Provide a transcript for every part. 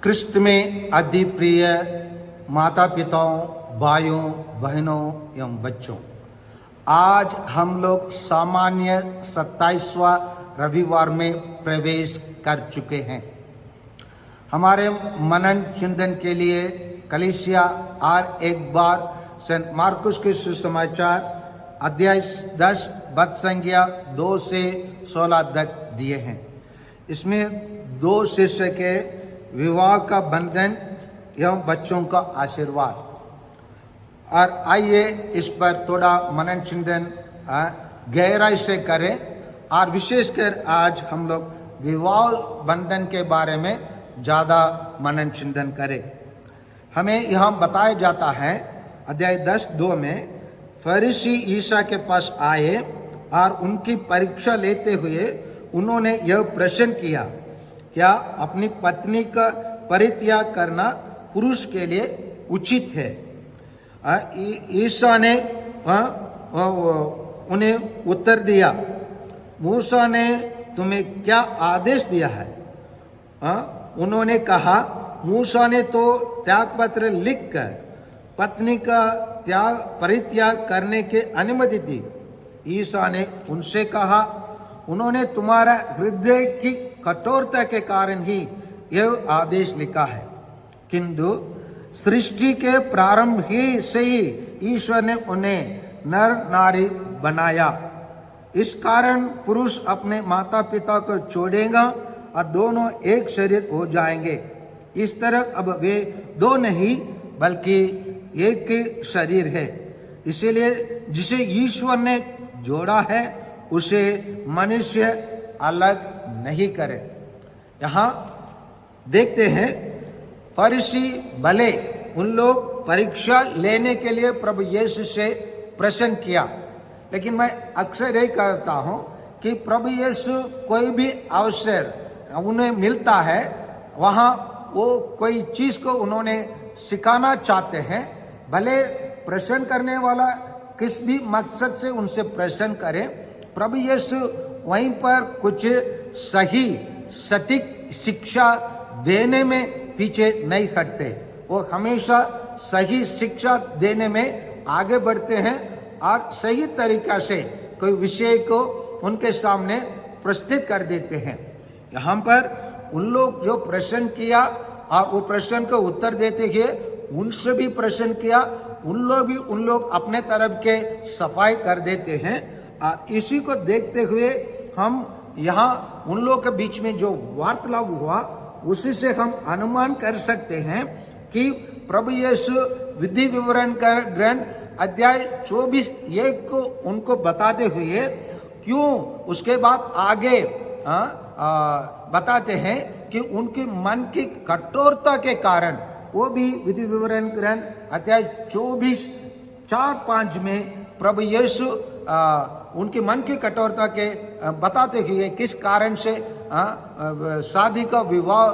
क्रिस्त में अति प्रिय माता पिताओं, भाइयों बहनों एवं बच्चों, आज हम लोग सामान्य 27वां रविवार में प्रवेश कर चुके हैं। हमारे मनन चिंतन के लिए कलीसिया और एक बार सेंट मार्कुस के सुसमाचार अध्याय 10 पद संख्या 2 से 16 तक दिए हैं। इसमें 2 शिष्य के विवाह का बंधन एवं बच्चों का आशीर्वाद, और आइए इस पर थोड़ा मनन चिंतन गहराई से करें। और विशेषकर आज हम लोग विवाह बंधन के बारे में ज़्यादा मनन चिंतन करें। हमें यहाँ बताया जाता है अध्याय 10:2 में, फरीसी ईसा के पास आए और उनकी परीक्षा लेते हुए उन्होंने यह प्रश्न किया, क्या अपनी पत्नी का परित्याग करना पुरुष के लिए उचित है? ईसा ने उन्हें उत्तर दिया, मूसा ने तुम्हें क्या आदेश दिया है? उन्होंने कहा, मूसा ने तो त्याग पत्र लिखकर पत्नी का परित्याग करने की अनुमति दी। ईसा ने उनसे कहा, उन्होंने तुम्हारा हृदय की कठोरता के कारण ही यह आदेश लिखा है, किंतु सृष्टि के प्रारंभ ही से ही ईश्वर ने उन्हें नर नारी बनाया। इस कारण पुरुष अपने माता पिता को छोड़ेगा और दोनों एक शरीर हो जाएंगे। इस तरह अब वे 2 नहीं बल्कि एक शरीर है। इसीलिए जिसे ईश्वर ने जोड़ा है उसे मनुष्य अलग नहीं करे। यहाँ देखते हैं, फरीसी भले उन लोग परीक्षा लेने के लिए प्रभु यीशु से प्रश्न किया, लेकिन मैं अक्सर यही कहता हूँ कि प्रभु यीशु कोई भी अवसर उन्हें मिलता है, वहाँ वो कोई चीज़ को उन्होंने सिखाना चाहते हैं। भले प्रश्न करने वाला किस भी मकसद से उनसे प्रश्न करें, प्रभु यीशु वहीं पर कुछ सही सटीक शिक्षा देने में पीछे नहीं हटते। वो हमेशा सही शिक्षा देने में आगे बढ़ते हैं और सही तरीका से कोई विषय को उनके सामने प्रस्तुत कर देते हैं। यहाँ पर उन लोग जो प्रश्न किया और वो प्रश्न को उत्तर देते हुए उनसे भी प्रश्न किया, उन लोग अपने तरफ के सफाई कर देते हैं। और इसी को देखते हुए हम यहाँ उन लोगों के बीच में जो वार्तालाप हुआ उसी से हम अनुमान कर सकते हैं कि प्रभु यीशु विधि विवरण का ग्रंथ अध्याय 24:1 को उनको बताते हुए क्यों उसके बाद आगे बताते हैं कि उनके मन की कठोरता के कारण वो भी विधि विवरण ग्रंथ अध्याय 24:4-5 में प्रभु यीशु उनके मन की कठोरता के बताते हुए किस कारण से शादी का विवाह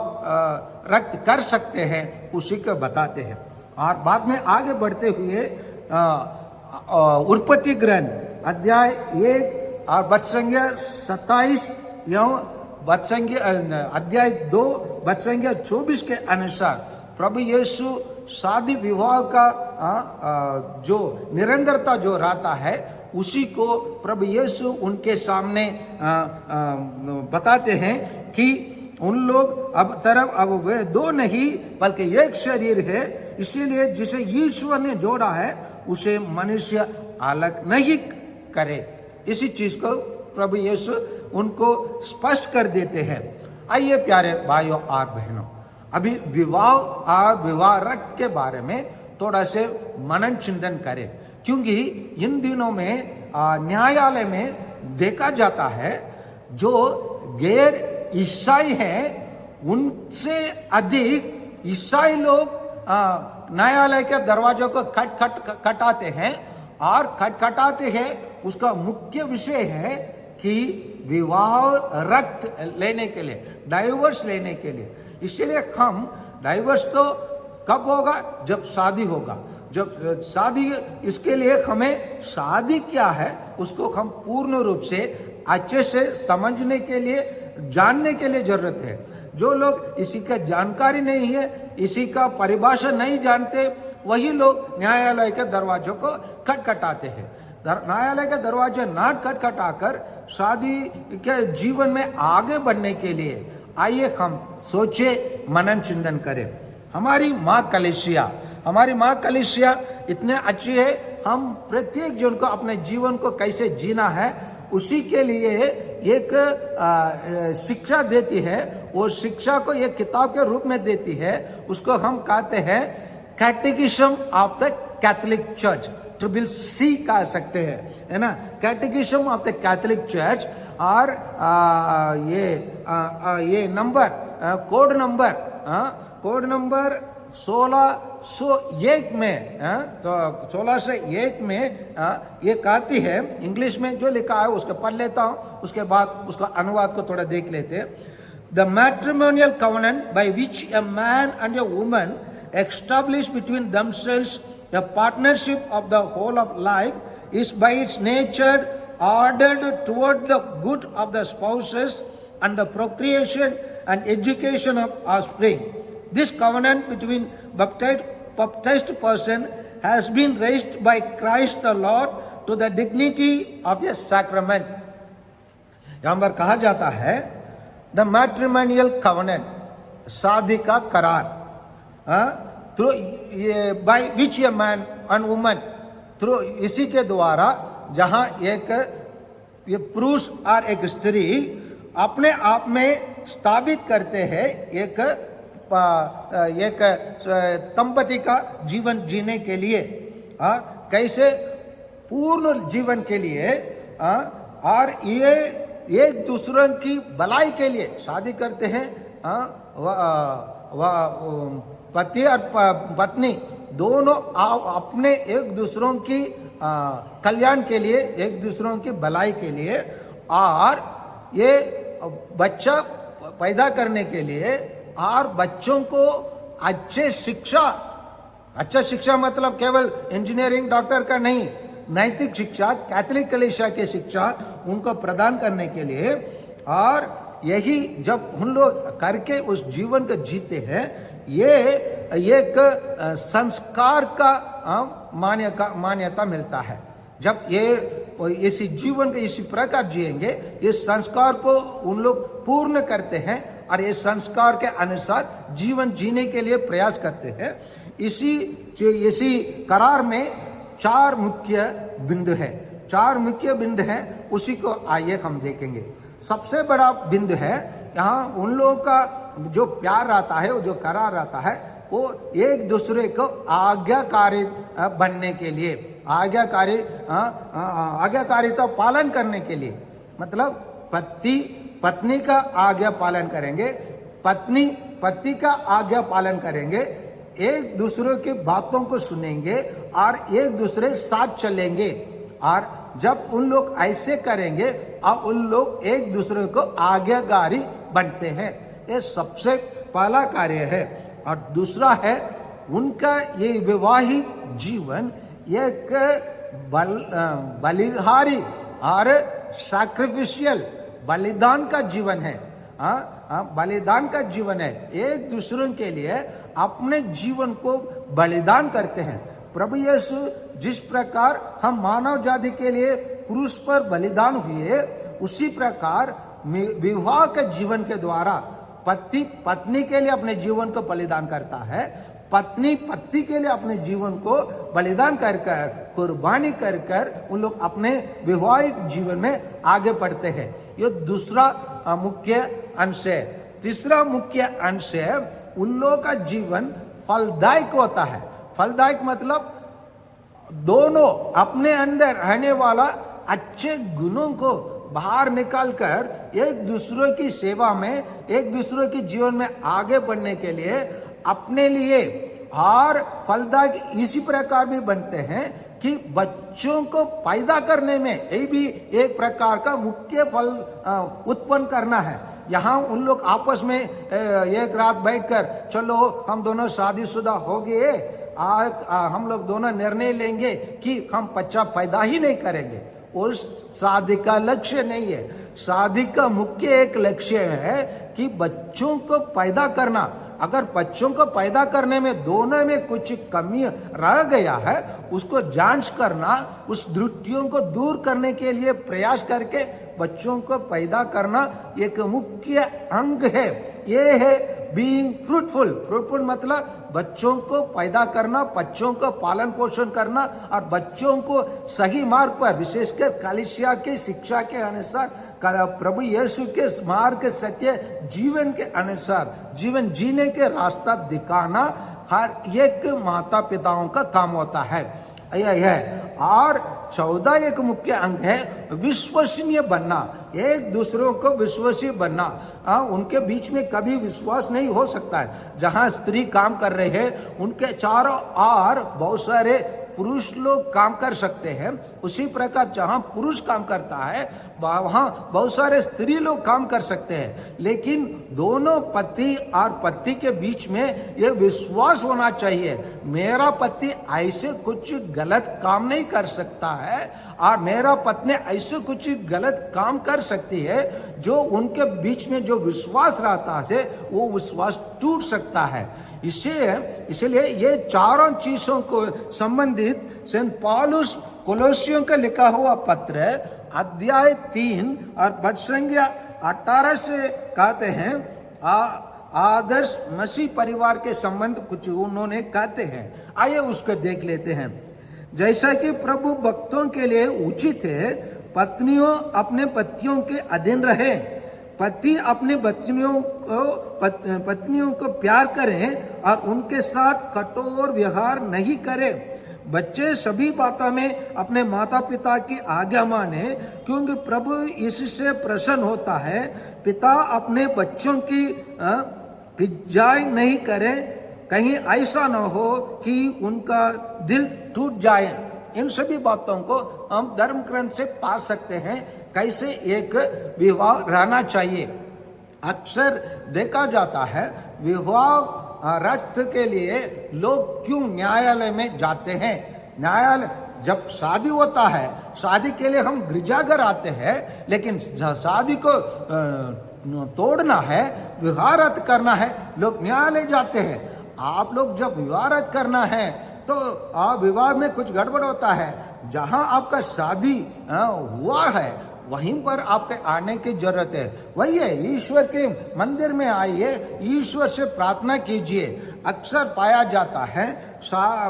रद्द कर सकते हैं उसी को बताते हैं। और बाद में आगे बढ़ते हुए उत्पत्ति ग्रंथ अध्याय 1 और पद संख्या 27 एवं पद संख्या अध्याय 2 पद संख्या 24 के अनुसार प्रभु यीशु शादी विवाह का जो निरंतरता जो रहता है उसी को प्रभु यीशु उनके सामने बताते हैं कि उन लोग अब वे 2 नहीं बल्कि एक शरीर है। इसीलिए जिसे ईश्वर ने जोड़ा है उसे मनुष्य अलग नहीं करे। इसी चीज को प्रभु यीशु उनको स्पष्ट कर देते हैं। आइए प्यारे भाइयों और बहनों, अभी विवाह और विवाह रक्त के बारे में थोड़ा से मनन चिंतन करें, क्योंकि इन दिनों में न्यायालय में देखा जाता है जो गैर ईसाई हैं उनसे अधिक ईसाई लोग न्यायालय के दरवाजों को खटखटाते हैं और खटखटाते हैं। उसका मुख्य विषय है कि विवाह रक्त लेने के लिए, डाइवोर्स लेने के लिए। इसलिए हम डाइवोर्स तो कब होगा? जब शादी होगा। जब शादी, इसके लिए हमें शादी क्या है उसको हम पूर्ण रूप से अच्छे से समझने के लिए, जानने के लिए जरूरत है। जो लोग इसी का जानकारी नहीं है, इसी का परिभाषा नहीं जानते, वही लोग न्यायालय के दरवाजों को खटखटाते हैं। न्यायालय के दरवाजे ना खटखटाकर शादी के जीवन में आगे बढ़ने के लिए आइए हम सोचे, मनन चिंतन करें। हमारी माँ कलीसिया इतने अच्छी है, हम प्रत्येक जन को अपने जीवन को कैसे जीना है उसी के लिए एक शिक्षा देती है। वो शिक्षा को एक किताब के रूप में देती है, उसको हम कहते हैं catechism of the catholic church, triple C कह सकते हैं, है ना, catechism of the catholic church. और ये नंबर कोड नंबर 1601 में, तो 1601 में ये कहती है, इंग्लिश में जो लिखा है उसको पढ़ लेता हूं, उसके बाद उसका अनुवाद को थोड़ा देख लेते हैं। The matrimonial covenant by which a man and a woman establish between themselves a partnership of the whole of life is by its nature ordered toward the good of the spouses and the procreation and education of offspring. This covenant between baptized person has been raised by Christ the Lord to the dignity of a sacrament. यहां पर कहा जाता है the matrimonial covenant, शादी का करार, through by which a man and woman, through इसी के द्वारा जहां एक ये पुरुष और एक स्त्री अपने आप में स्थापित करते हैं एक दंपति का जीवन जीने के लिए, कैसे पूर्ण जीवन के लिए, और ये एक दूसरे की भलाई के लिए शादी करते हैं। पति और पत्नी दोनों अपने एक दूसरों की कल्याण के लिए, एक दूसरों की भलाई के लिए, और ये बच्चा पैदा करने के लिए, और बच्चों को अच्छा शिक्षा मतलब केवल इंजीनियरिंग डॉक्टर का नहीं, नैतिक शिक्षा, कैथोलिक कलीसिया की शिक्षा उनको प्रदान करने के लिए। और यही जब हम लोग करके उस जीवन को जीते हैं, ये एक संस्कार का मान्यता मिलता है। जब ये इसी जीवन को इसी प्रकार जिएंगे, इस संस्कार को उन लोग पूर्ण करते हैं और इस संस्कार के अनुसार जीवन जीने के लिए प्रयास करते हैं। इसी करार में चार मुख्य बिंदु है, उसी को आइए हम देखेंगे। सबसे बड़ा बिंदु है यहाँ उन लोगों का जो प्यार रहता है, वो जो करार रहता है, वो एक दूसरे को आज्ञाकारी बनने के लिए, आज्ञाकारिता पालन करने के लिए, मतलब पत्नी का आज्ञा पालन करेंगे, पति का आज्ञा पालन करेंगे, एक दूसरे की बातों को सुनेंगे और एक दूसरे साथ चलेंगे। और जब उन लोग ऐसे करेंगे और उन लोग एक दूसरे को आज्ञाकारी बनते हैं, ये सबसे पहला कार्य है। और दूसरा है उनका ये वैवाहिक जीवन एक बलिहारी और सैक्रिफिशियल बलिदान का जीवन है। बलिदान का जीवन है, एक दूसरे के लिए अपने जीवन को बलिदान करते हैं। प्रभु यीशु जिस प्रकार हम मानव जाति के लिए क्रूस पर बलिदान हुए, उसी प्रकार विवाह के जीवन के द्वारा पति पत्नी के लिए अपने जीवन को बलिदान करता है, पत्नी पति के लिए अपने जीवन को बलिदान कर कुर्बानी कर उन लोग अपने वैवाहिक जीवन में आगे बढ़ते हैं। ये दूसरा मुख्य अंश है। तीसरा मुख्य अंश है उन लोगों का जीवन फलदायक होता है। फलदायक मतलब दोनों अपने अंदर रहने वाला अच्छे गुणों को बाहर निकालकर एक दूसरे की सेवा में, एक दूसरे के जीवन में आगे बढ़ने के लिए अपने लिए, और फलदायक इसी प्रकार भी बनते हैं कि बच्चों को पैदा करने में ये भी एक प्रकार का मुख्य फल उत्पन्न करना है। यहाँ उन लोग आपस में एक रात बैठकर चलो हम दोनों शादीशुदा हो गए, हम लोग दोनों निर्णय लेंगे कि हम बच्चा पैदा ही नहीं करेंगे। उस शादी का लक्ष्य नहीं है। शादी का मुख्य एक लक्ष्य है कि बच्चों को पैदा करना, अगर बच्चों को पैदा करने में दोनों में कुछ कमी रह गया है, उसको जांच करना, उस त्रुटियों को दूर करने के लिए प्रयास करके बच्चों को पैदा करना एक मुख्य अंग है। ये है बीइंग फ्रूटफुल। फ्रूटफुल मतलब बच्चों को पैदा करना, बच्चों को पालन पोषण करना और बच्चों को सही मार्ग पर, विशेषकर कलीसिया की शिक्षा के अनुसार, प्रभु यीशु के मार्ग सत्य जीवन के अनुसार जीवन जीने के रास्ता दिखाना हर एक माता पिताओं का काम होता है। यह है। और 14 एक मुख्य अंग है विश्वसनीय बनना, एक दूसरों को विश्वसनीय बनना। उनके बीच में कभी विश्वास नहीं हो सकता है। जहां स्त्री काम कर रहे हैं, उनके चारों ओर बहुत सारे पुरुष लोग काम कर सकते हैं। उसी प्रकार जहां पुरुष काम करता है, वहां बहुत सारे स्त्री लोग काम कर सकते हैं। लेकिन दोनों पति और पत्नी के बीच में ये विश्वास होना चाहिए, मेरा पति ऐसे कुछ गलत काम नहीं कर सकता है और मेरा पत्नी ऐसे कुछ गलत काम कर सकती है, जो उनके बीच में जो विश्वास रहता है वो विश्वास टूट सकता है। इसलिए ये चारों चीजों को संबंधित सेंट पौलुस कोलोसियों का लिखा हुआ पत्र अध्याय 3 और पद संख्या 18 से कहते हैं, आदर्श मसीह परिवार के संबंध कुछ उन्होंने कहते हैं। आइए उसको देख लेते हैं। जैसा कि प्रभु भक्तों के लिए उचित है, पत्नियों अपने पतियों के अधीन रहे, पति अपने पत्नियों को प्यार करें और उनके साथ कठोर व्यवहार नहीं करें। बच्चे सभी बातों में अपने माता पिता की आज्ञा माने, क्योंकि प्रभु इससे प्रसन्न होता है। पिता अपने बच्चों की पिजाई नहीं करे, कहीं ऐसा न हो कि उनका दिल टूट जाए। इन सभी बातों को हम धर्म ग्रंथ से पा सकते हैं, कैसे एक विवाह रहना चाहिए। अक्सर देखा जाता है विवाह रक्त के लिए लोग क्यों न्यायालय में जाते हैं। न्यायालय जब शादी होता है, शादी के लिए हम गिरजाघर आते हैं, लेकिन शादी को तोड़ना है, विवाह रद्द करना है, लोग न्यायालय जाते हैं। आप लोग जब विवाह रद्द करना है तो विवाह में कुछ गड़बड़ होता है, जहां आपका शादी हुआ है वहीं पर आपके आने की जरूरत है। वही है, ईश्वर के मंदिर में आइए, ईश्वर से प्रार्थना कीजिए। अक्सर पाया जाता है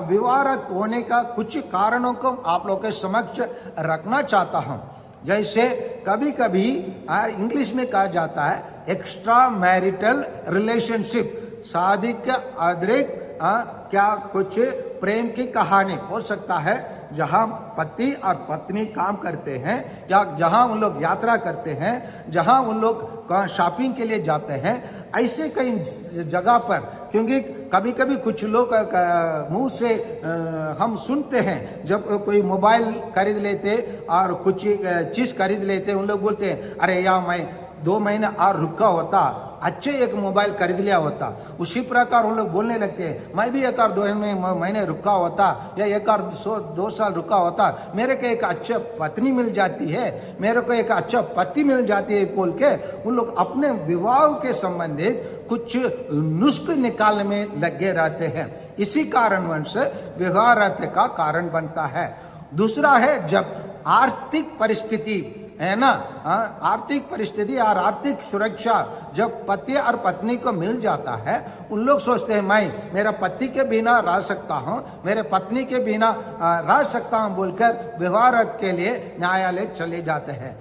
विवाह रद्द होने का कुछ कारणों को आप लोग के समक्ष रखना चाहता हूं। जैसे कभी कभी इंग्लिश में कहा जाता है एक्स्ट्रा मैरिटल रिलेशनशिप, शादी के अतिरिक्त क्या कुछ प्रेम की कहानी हो सकता है, जहां पति और पत्नी काम करते हैं या जहां उन लोग यात्रा करते हैं, जहां उन लोग शॉपिंग के लिए जाते हैं, ऐसे कई जगह पर। क्योंकि कभी कभी कुछ लोग मुंह से हम सुनते हैं, जब कोई मोबाइल खरीद लेते और कुछ चीज खरीद लेते, उन लोग बोलते हैं अरे यार मैं 2 महीने और रुका होता, अच्छे एक मोबाइल खरीद लिया होता। उसी प्रकार उन लोग बोलने लगते हैं मैं भी 1 और 2 महीने रुका होता या 1 और 2 साल रुका होता, मेरे को एक अच्छा पत्नी मिल जाती है, मेरे को एक अच्छा पति मिल जाती है बोल के उन लोग अपने विवाह के संबंधित कुछ नुस्खे निकालने में लगे रहते हैं। इसी कारणवश विवाह रद्द का कारण बनता है। दूसरा है जब आर्थिक परिस्थिति है ना, आर्थिक परिस्थिति और आर्थिक सुरक्षा जब पति और पत्नी को मिल जाता है, उन लोग सोचते हैं मैं मेरा पति के बिना रह सकता हूँ, मेरे पत्नी के बिना रह सकता हूँ बोलकर विवाह रद्द के लिए न्यायालय चले जाते हैं।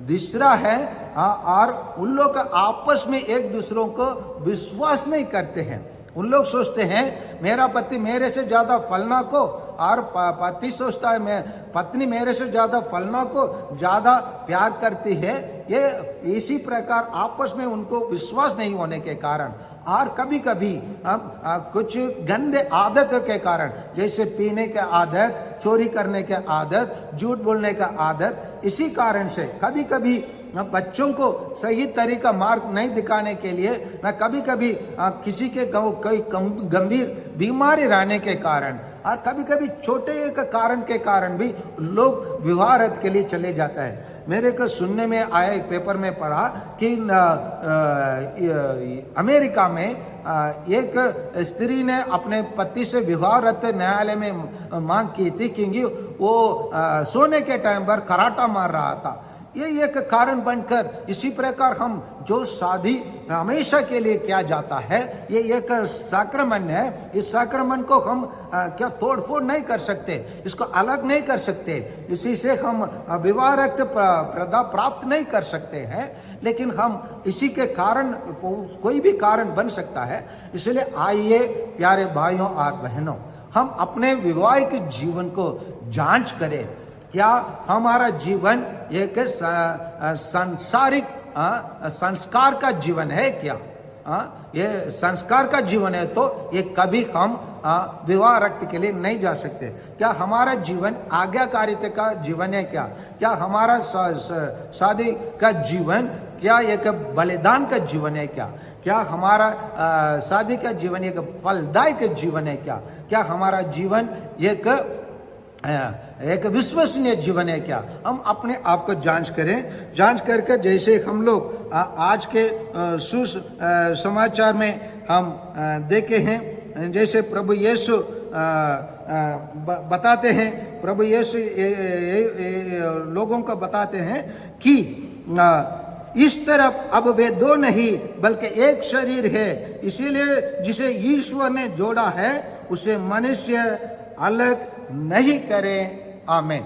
दूसरा है और उन लोग आपस में एक दूसरों को विश्वास नहीं करते हैं। उन लोग सोचते हैं मेरा पति मेरे से ज्यादा फलना को, और पति सोचता है मैं पत्नी मेरे से ज्यादा फलना को ज्यादा प्यार करती है। ये इसी प्रकार आपस में उनको विश्वास नहीं होने के कारण और कभी कभी कुछ गंदे आदत के कारण, जैसे पीने के आदत, चोरी करने के आदत, झूठ बोलने का आदत, इसी कारण से कभी कभी बच्चों को सही तरीका मार्ग नहीं दिखाने के लिए न कभी कभी किसी के कोई गंभीर बीमारी रहने के कारण और कभी कभी छोटे एक कारण के कारण भी लोग विवाह के लिए चले जाता है। मेरे को सुनने में आया, एक पेपर में पढ़ा कि अमेरिका में एक स्त्री ने अपने पति से विवाह न्यायालय में मांग की थी क्योंकि वो सोने के टाइम पर कराटा मार रहा था। ये एक कारण बनकर इसी प्रकार हम जो शादी हमेशा के लिए किया जाता है, ये एक साक्रमण है। इस साक्रमण को हम क्या तोड़ फोड़ नहीं कर सकते, इसको अलग नहीं कर सकते, इसी से हम विवाह प्रदा प्राप्त नहीं कर सकते हैं, लेकिन हम इसी के कारण कोई भी कारण बन सकता है। इसलिए आइए प्यारे भाइयों और बहनों, हम अपने वैवाहिक जीवन को जांच करें। क्या हमारा जीवन एक सांसारिक संस्कार का जीवन है? क्या ये संस्कार का जीवन है तो ये कभी हम विवाह रक्त के लिए नहीं जा सकते। क्या हमारा जीवन आज्ञाकारिता का जीवन है? क्या हमारा शादी का जीवन क्या एक बलिदान का जीवन है? क्या हमारा शादी का जीवन एक फलदायक जीवन है? क्या हमारा जीवन एक विश्वसनीय जीवन है? क्या हम अपने आप को जांच करें। जांच करके जैसे हम लोग आज के समाचार में हम देखे हैं, जैसे प्रभु यीशु बताते हैं, प्रभु यीशु लोगों को बताते हैं कि इस तरफ अब वे दो नहीं बल्कि एक शरीर है। इसीलिए जिसे ईश्वर ने जोड़ा है उसे मनुष्य अलग नहीं करे। आमीन।